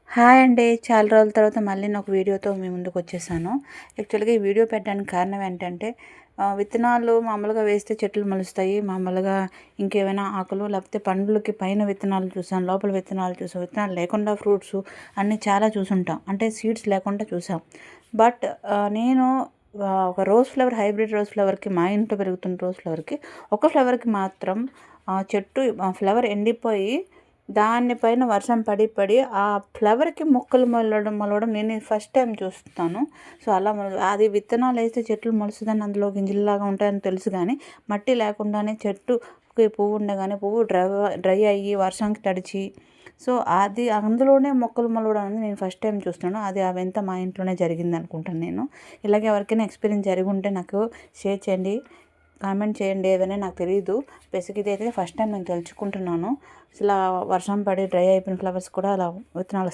Hi అండి. చాలా రోజుల తర్వాత మళ్ళీ నేను ఒక వీడియోతో మీ ముందుకొచ్చేసాను. యాక్చువల్‌గా ఈ వీడియో పెట్టడానికి కారణం ఏంటంటే విత్తనాలు మామూలుగా వేస్తే చెట్లు మొలుస్తాయి. మామూలుగా ఇంకేమైనా ఆకులు లేకపోతే పండ్లకి పైన విత్తనాలు చూసాం. లోపల విత్తనాలు చూసాం. విత్తనాలు లేకుండా ఫ్రూట్స్ అన్నీ చాలా చూసుంటాం. అంటే సీడ్స్ లేకుండా చూసాం. బట్ నేను ఒక రోజ్ ఫ్లవర్ హైబ్రిడ్ రోజ్ ఫ్లవర్‌కి మా ఇంట్లో పెరుగుతున్న రోజ్ ఫ్లవర్‌కి ఒక ఫ్లవర్‌కి మాత్రం చెట్టు ఫ్లవర్ ఎండిపోయి దాని పైన వర్షం పడి పడి ఆ ఫ్లవర్‌కి మొక్కలు మొలవడం నేను ఫస్ట్ టైం చూస్తున్నాను. సో, అలా అది విత్తనాలు వేస్తే చెట్లు మొలుస్తదని అందులో గింజల్లాగా ఉంటాయని తెలుసు గానీ, మట్టి లేకుండానే చెట్టుకి పువ్వు ఉండగానే పువ్వు డ్రై అయ్యి వర్షంకి తడిచి సో, అది అందులోనే మొక్కలు మొలవడం అనేది నేను ఫస్ట్ టైం చూస్తున్నాను. అది ఆ వింత మా ఇంట్లోనే జరిగిందనుకుంటాను నేను. ఇలాగే ఎవరికైనా ఎక్స్‌పీరియన్స్ జరిగుంటే నాకు షేర్ చేయండి. కామెంట్ చేయండి. ఏదైనా నాకు తెలీదు. బేసిక్ ఇదైతే ఫస్ట్ టైం నేను తెలుసుకుంటున్నాను. అసలా వర్షం పడి డ్రై అయిపోయిన ఫ్లవర్స్ కూడా అలా విత్తనాలు